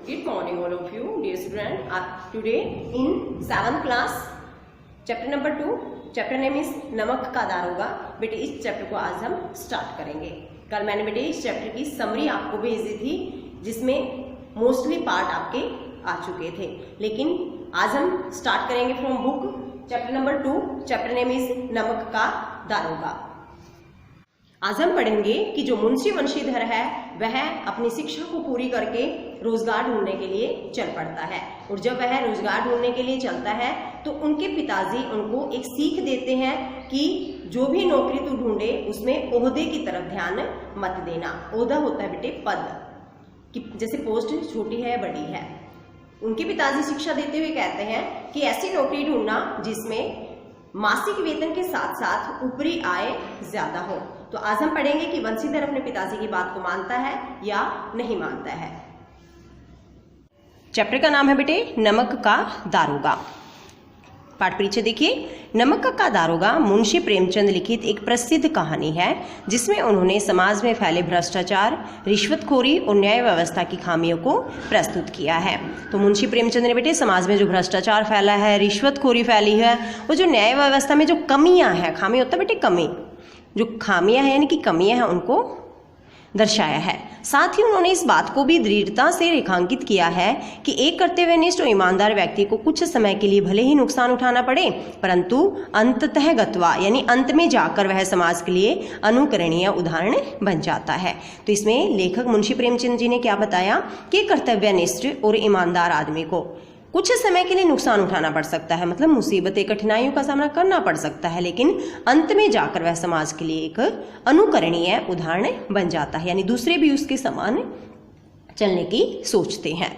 Good morning all of you dear student. Today in 7th class chapter number 2 chapter name is नमक का दारोगा। बेटे इस chapter को आज हम स्टार्ट करेंगे। कल मैंने बेटे इस चैप्टर की समरी आपको भेजी थी जिसमें मोस्टली पार्ट आपके आ चुके थे, लेकिन आज हम स्टार्ट करेंगे from book chapter number 2 chapter name is नमक का दारोगा। आज हम पढ़ेंगे कि जो मुंशी वंशीधर है वह अपनी शिक्षा को पूरी करके रोजगार ढूंढने के लिए चल पड़ता है, और जब वह रोजगार ढूंढने के लिए चलता है तो उनके पिताजी उनको एक सीख देते हैं कि जो भी नौकरी तू ढूंढे उसमें ओहदे की तरफ ध्यान मत देना। ओहदा होता है बेटे पद, कि जैसे पोस्ट छोटी है बड़ी है। उनके पिताजी शिक्षा देते हुए कहते हैं कि ऐसी नौकरी ढूंढना जिसमें मासिक वेतन के साथ साथ ऊपरी आय ज्यादा हो। तो आज हम पढ़ेंगे कि वंशीधर अपने पिताजी की बात को मानता है या नहीं मानता है। चैप्टर का नाम है बेटे नमक का दारोगा। पाठ पीछे देखिए। नमक का दारोगा मुंशी प्रेमचंद लिखित एक प्रसिद्ध कहानी है जिसमें उन्होंने समाज में फैले भ्रष्टाचार, रिश्वतखोरी और न्याय व्यवस्था की खामियों को प्रस्तुत किया है। तो मुंशी प्रेमचंद ने बेटे समाज में जो भ्रष्टाचार फैला है, रिश्वतखोरी फैली है, वो जो न्याय व्यवस्था में जो कमियां हैं, खामी होता है बेटे कमी, जो खामियां हैं यानी कि कमियां हैं उनको दर्शाया है। साथ ही उन्होंने इस बात को भी दृढ़ता से रेखांकित किया है कि एक कर्तव्यनिष्ठ और ईमानदार व्यक्ति को कुछ समय के लिए भले ही नुकसान उठाना पड़े, परंतु अंततः गत्वा यानी अंत में जाकर वह समाज के लिए अनुकरणीय उदाहरण बन जाता है। तो इसमें लेखक मुंशी प्रेमचंद जी ने क्या बताया कि कर्तव्यनिष्ठ और ईमानदार आदमी को कुछ समय के लिए नुकसान उठाना पड़ सकता है, मतलब मुसीबतें कठिनाइयों का सामना करना पड़ सकता है, लेकिन अंत में जाकर वह समाज के लिए एक अनुकरणीय उदाहरण बन जाता है, यानी दूसरे भी उसके समान चलने की सोचते हैं।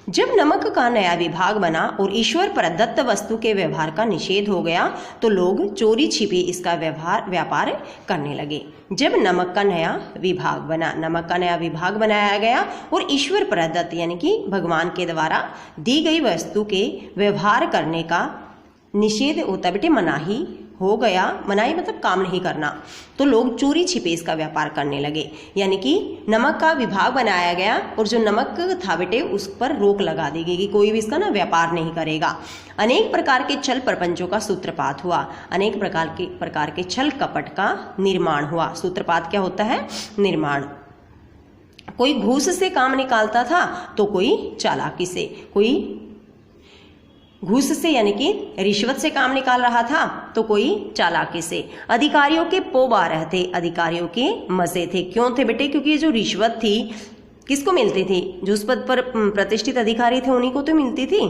जब नमक का नया विभाग बना और ईश्वर प्रदत्त वस्तु के व्यवहार का निषेध हो गया तो लोग चोरी छिपी इसका व्यापार करने लगे। जब नमक का नया विभाग बनाया गया और ईश्वर प्रदत्त यानी कि भगवान के द्वारा दी गई वस्तु के व्यवहार करने का निषेध होता बेटे मनाही हो गया, मनाही मतलब काम नहीं करना, तो लोग चोरी छिपे इसका व्यापार करने लगे। यानी कि नमक का विभाग बनाया गया और जो नमक था बेटे उस पर रोक लगा दी गई कि कोई भी इसका व्यापार नहीं करेगा। अनेक प्रकार के छल प्रपंचों का सूत्रपात हुआ, अनेक प्रकार के छल कपट का निर्माण हुआ। सूत्रपात क्या होता है? निर्माण। कोई घूस से काम निकालता था तो कोई चालाकी से, कोई घूस से यानी कि रिश्वत से काम निकाल रहा था तो कोई चालाकी से। अधिकारियों के पोबा रहते, अधिकारियों के मजे थे। क्यों थे बेटे? क्योंकि ये जो रिश्वत थी किसको मिलती थी? जो उस पद पर प्रतिष्ठित अधिकारी थे उन्हीं को तो मिलती थी।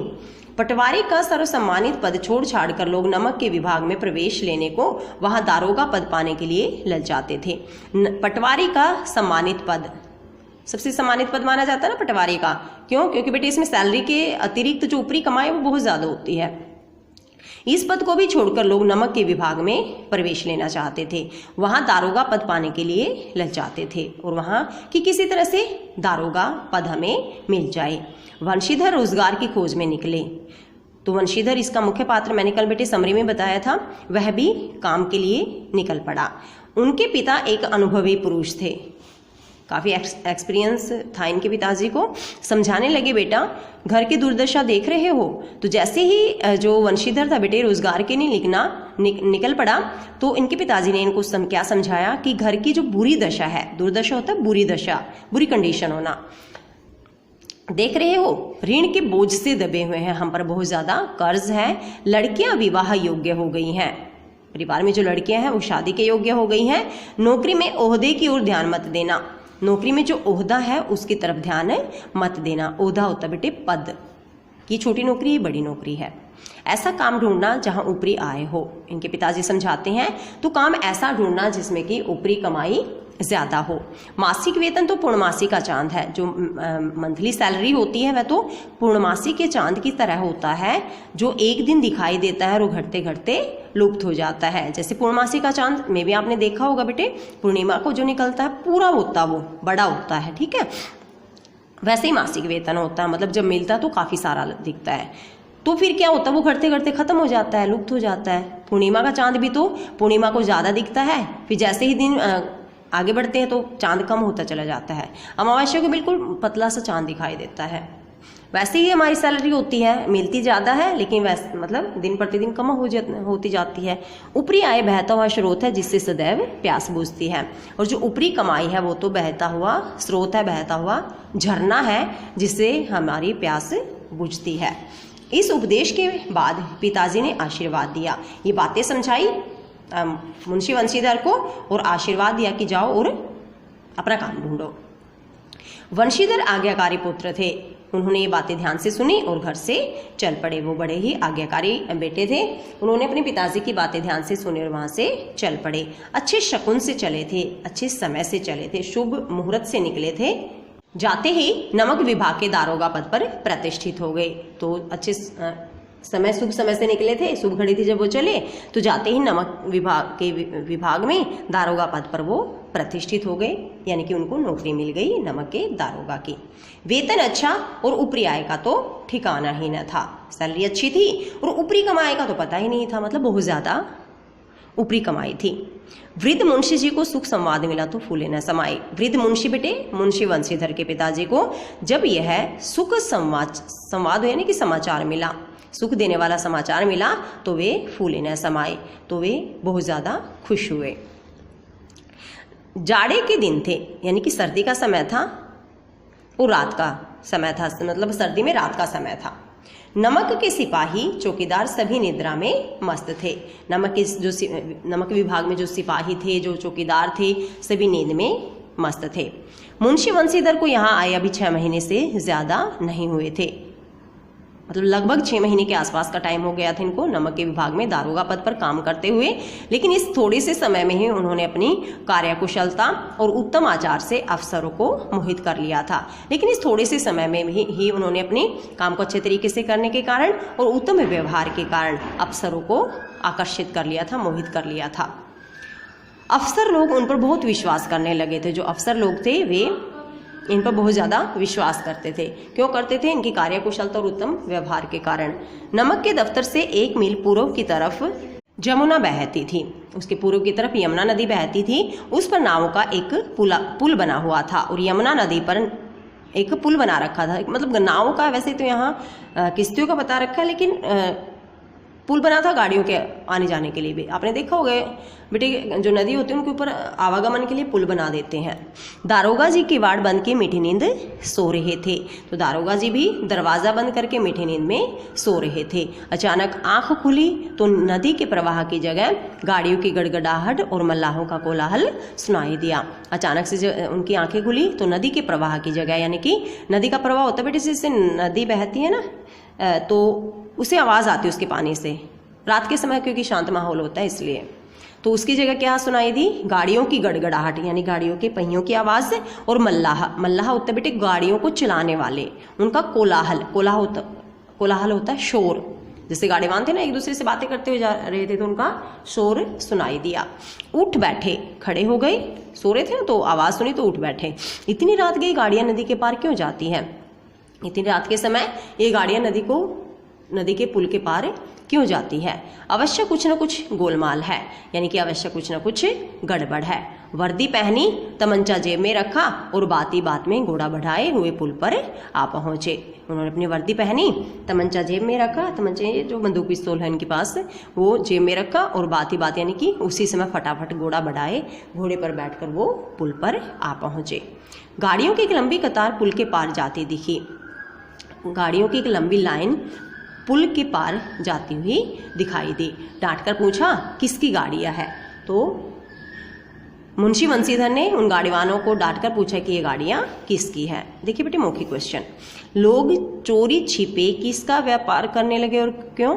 पटवारी का सर्वसम्मानित पद छोड़ छाड़ कर लोग नमक के विभाग में प्रवेश लेने को वहां दारोगा पद पाने के लिए ललचाते थे। पटवारी का सम्मानित पद सबसे सम्मानित पद माना जाता है ना पटवारी का। क्यों? क्योंकि बेटे इसमें सैलरी के अतिरिक्त जो ऊपरी कमाई वो बहुत ज्यादा होती है। इस पद को भी छोड़कर लोग नमक के विभाग में प्रवेश लेना चाहते थे, वहां दारोगा पद पाने के लिए ललचाते थे, और वहां कि किसी तरह से दारोगा पद हमें मिल जाए। वंशीधर रोजगार की खोज में निकले। तो वंशीधर इसका मुख्य पात्र मैंने कल बेटे समरी में बताया था, वह भी काम के लिए निकल पड़ा। उनके पिता एक अनुभवी पुरुष थे, काफी एक्सपीरियंस था इनके पिताजी को। समझाने लगे, बेटा घर की दुर्दशा देख रहे हो। तो जैसे ही जो वंशीधर था बेटे रोजगार के लिए निकल पड़ा तो इनके पिताजी ने इनको क्या समझाया कि घर की जो बुरी दशा है, दुर्दशा होता है बुरी दशा, बुरी कंडीशन होना, देख रहे हो ऋण के बोझ से दबे हुए हैं, हम पर बहुत ज्यादा कर्ज है, लड़कियां विवाह योग्य हो गई हैं, परिवार में जो लड़कियां हैं वो शादी के योग्य हो गई हैं। नौकरी में ओहदे की ओर ध्यान मत देना, नौकरी में जो ओहदा है उसकी तरफ ध्यान मत देना। ओहदा होता बेटे पद, की छोटी नौकरी है बड़ी नौकरी है। ऐसा काम ढूंढना जहां ऊपरी आय हो। इनके पिताजी समझाते हैं तो काम ऐसा ढूंढना जिसमें कि ऊपरी कमाई ज्यादा हो। मासिक वेतन तो पूर्णमासी का चांद है, जो मंथली सैलरी होती है वह तो पूर्णमासी के चांद की तरह होता है, जो एक दिन दिखाई देता है और घटते घटते लुप्त हो जाता है। जैसे पूर्णमासी का चांद में भी आपने देखा होगा बेटे, पूर्णिमा को जो निकलता है पूरा होता है, वो बड़ा होता है, ठीक है। वैसे ही मासिक वेतन होता है, मतलब जब मिलता है तो काफी सारा दिखता है, तो फिर क्या होता है वो घटते घटते खत्म हो जाता है, लुप्त हो जाता है। पूर्णिमा का चांद भी तो पूर्णिमा को ज्यादा दिखता है, फिर जैसे ही दिन आगे बढ़ते हैं तो चांद कम होता चला जाता है। अमावस्या को बिल्कुल पतला सा चांद दिखाई देता है। वैसे ही हमारी सैलरी होती है, मिलती ज़्यादा है लेकिन वैसे मतलब दिन प्रतिदिन कम होती जाती है। ऊपरी आय बहता हुआ स्रोत है जिससे सदैव प्यास बुझती है, और जो ऊपरी कमाई है वो तो बहता हुआ स्रोत है, बहता हुआ झरना है जिससे हमारी प्यास बुझती है। इस उपदेश के बाद पिताजी ने आशीर्वाद दिया। ये बातें समझाई मुंशी वंशीधर को और आशीर्वाद दिया कि जाओ और अपना काम ढूंढो। वंशीधर आज्ञाकारी पुत्र थे, उन्होंने ये बातें ध्यान से सुनी और घर से चल पड़े। वो बड़े ही आज्ञाकारी बेटे थे, उन्होंने अपने पिताजी की बातें ध्यान से सुनी और वहाँ से चल पड़े। अच्छे शकुन से चले थे, अच्छे समय से चले थे, शुभ मुहूर्त से निकले थे। जाते ही नमक विभाग के दारोगा पद पर प्रतिष्ठित हो गए। तो अच्छे समय शुभ समय से निकले थे, शुभ घड़ी थी जब वो चले, तो जाते ही नमक विभाग में दारोगा पद पर वो प्रतिष्ठित हो गए, यानी कि उनको नौकरी मिल गई नमक के दारोगा की। वेतन अच्छा और ऊपरी आय का तो ठिकाना ही न था। सैलरी अच्छी थी और ऊपरी कमाई का तो पता ही नहीं था, मतलब बहुत ज्यादा ऊपरी कमाई थी। वृद्ध मुंशी जी को सुख संवाद मिला तो फूले न समाये। वृद्ध मुंशी बेटे मुंशी वंशीधर के पिताजी को जब यह सुख संवाद यानी कि समाचार मिला, सुख देने वाला समाचार मिला, तो वे फूले न समाये, तो वे बहुत ज़्यादा खुश हुए। जाड़े के दिन थे, यानी कि सर्दी का समय था और रात का समय था, मतलब सर्दी में रात का समय था। नमक के सिपाही चौकीदार सभी निद्रा में मस्त थे। नमक विभाग में जो सिपाही थे, जो चौकीदार थे, सभी नींद में मस्त थे। मुंशी वंशीधर को यहाँ आए अभी 6 महीने से ज़्यादा नहीं हुए थे, मतलब लगभग 6 महीने के आसपास का टाइम हो गया था इनको नमक के विभाग में दारोगा पद पर काम करते हुए। लेकिन इस थोड़े से समय में ही उन्होंने अपनी कार्यकुशलता और उत्तम आचार से अफसरों को मोहित कर लिया था। लेकिन इस थोड़े से समय में ही उन्होंने अपने काम को अच्छे तरीके से करने के कारण और उत्तम व्यवहार के कारण अफसरों को आकर्षित कर लिया था, मोहित कर लिया था। अफसर लोग उन पर बहुत विश्वास करने लगे थे। जो अफसर लोग थे वे इन पर बहुत ज़्यादा विश्वास करते थे। क्यों करते थे? इनकी कार्यकुशलता और उत्तम व्यवहार के कारण। नमक के दफ्तर से 1 मील पूर्व की तरफ जमुना बहती थी, उसके पूर्व की तरफ यमुना नदी बहती थी। उस पर नावों का एक पुल बना हुआ था और यमुना नदी पर एक पुल बना रखा था। मतलब नावों का वैसे तो यहाँ किश्तियों का बता रखा है, लेकिन पुल बना था गाड़ियों के आने जाने के लिए भी। आपने देखा होगा बेटे, जो नदी होती है उनके ऊपर आवागमन के लिए पुल बना देते हैं। दारोगा जी किवाड़ बंद के मीठी नींद सो रहे थे, तो दारोगा जी भी दरवाज़ा बंद करके मीठी नींद में सो रहे थे। अचानक आंख खुली तो नदी के प्रवाह की जगह गाड़ियों की गड़गड़ाहट और मल्लाहों का कोलाहल सुनाई दिया। अचानक से उनकी आंखें खुली तो नदी के प्रवाह की जगह, यानी कि नदी का प्रवाह होता है बेटे, जिससे नदी बहती है ना, तो उसे आवाज़ आती है उसके पानी से, रात के समय क्योंकि शांत माहौल होता है इसलिए। तो उसकी जगह क्या सुनाई दी? गाड़ियों की गड़गड़ाहट, यानी गाड़ियों के पहियों की आवाज़, और मल्लाह होता है बेटे गाड़ियों को चलाने वाले, उनका कोलाहल होता है शोर। जैसे गाड़ीवान थे ना, एक दूसरे से बातें करते हुए जा रहे थे तो उनका शोर सुनाई दिया। उठ बैठे, खड़े हो गए, सो रहे थे तो आवाज़ सुनी तो उठ बैठे। इतनी रात गई गाड़ियाँ नदी के पार क्यों जाती हैं? इतनी रात के समय ये गाड़ियाँ नदी के पुल के पार क्यों जाती है? अवश्य कुछ न कुछ गोलमाल है, यानी कि अवश्य कुछ न कुछ गड़बड़ है। वर्दी पहनी, तमंचा जेब में रखा और बाती बात में घोड़ा बढ़ाए हुए पुल पर आ पहुंचे। उन्होंने अपनी वर्दी पहनी, तमंचा जेब में रखा, तमंचे जो बंदूक पिस्तौल है इनके पास, वो जेब में रखा और बाती बात यानी कि उसी समय फटाफट घोड़ा बढ़ाए, घोड़े पर बैठकर वो पुल पर आ पहुंचे। गाड़ियों की एक लंबी कतार पुल के पार जाती दिखी। गाड़ियों की एक लंबी लाइन पुल के पार जाती हुई दिखाई दी। डांटकर पूछा, किसकी गाड़ियाँ है? तो मुंशी वंशीधर ने उन गाड़ीवानों को डांटकर पूछा कि ये गाड़ियाँ किसकी है। देखिए बेटे, मौखिक क्वेश्चन। लोग चोरी छिपे किसका व्यापार करने लगे और क्यों?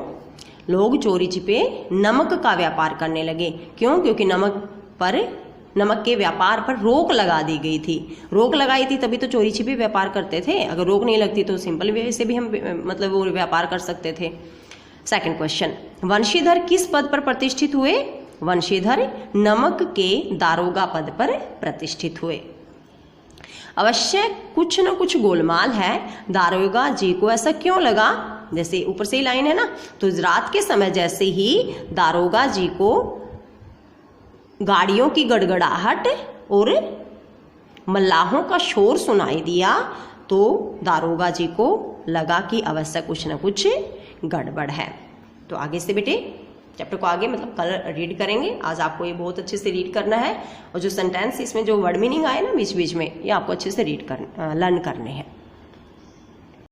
लोग चोरी छिपे नमक का व्यापार करने लगे। क्यों? क्योंकि नमक के व्यापार पर रोक लगा दी गई थी। रोक लगाई थी तभी तो चोरी छिपे व्यापार करते थे। अगर रोक नहीं लगती तो सिंपल वे से भी हम मतलब वो व्यापार कर सकते थे। सेकंड क्वेश्चन, वंशीधर किस पद पर प्रतिष्ठित हुए? वंशीधर नमक के दारोगा पद पर प्रतिष्ठित हुए। अवश्य कुछ न कुछ गोलमाल है। दारोगा जी को ऐसा क्यों लगा? जैसे ऊपर से ही लाइन है ना, तो रात के समय जैसे ही दारोगा जी को गाड़ियों की गड़गड़ाहट और मल्लाहों का शोर सुनाई दिया तो दारोगा जी को लगा कि अवश्य कुछ न कुछ गड़बड़ है। तो आगे से बेटे चैप्टर को आगे मतलब कल रीड करेंगे। आज आपको ये बहुत अच्छे से रीड करना है और जो सेंटेंस इसमें जो वर्ड मीनिंग आए ना बीच बीच में, ये आपको अच्छे से रीड कर लर्न करने हैं।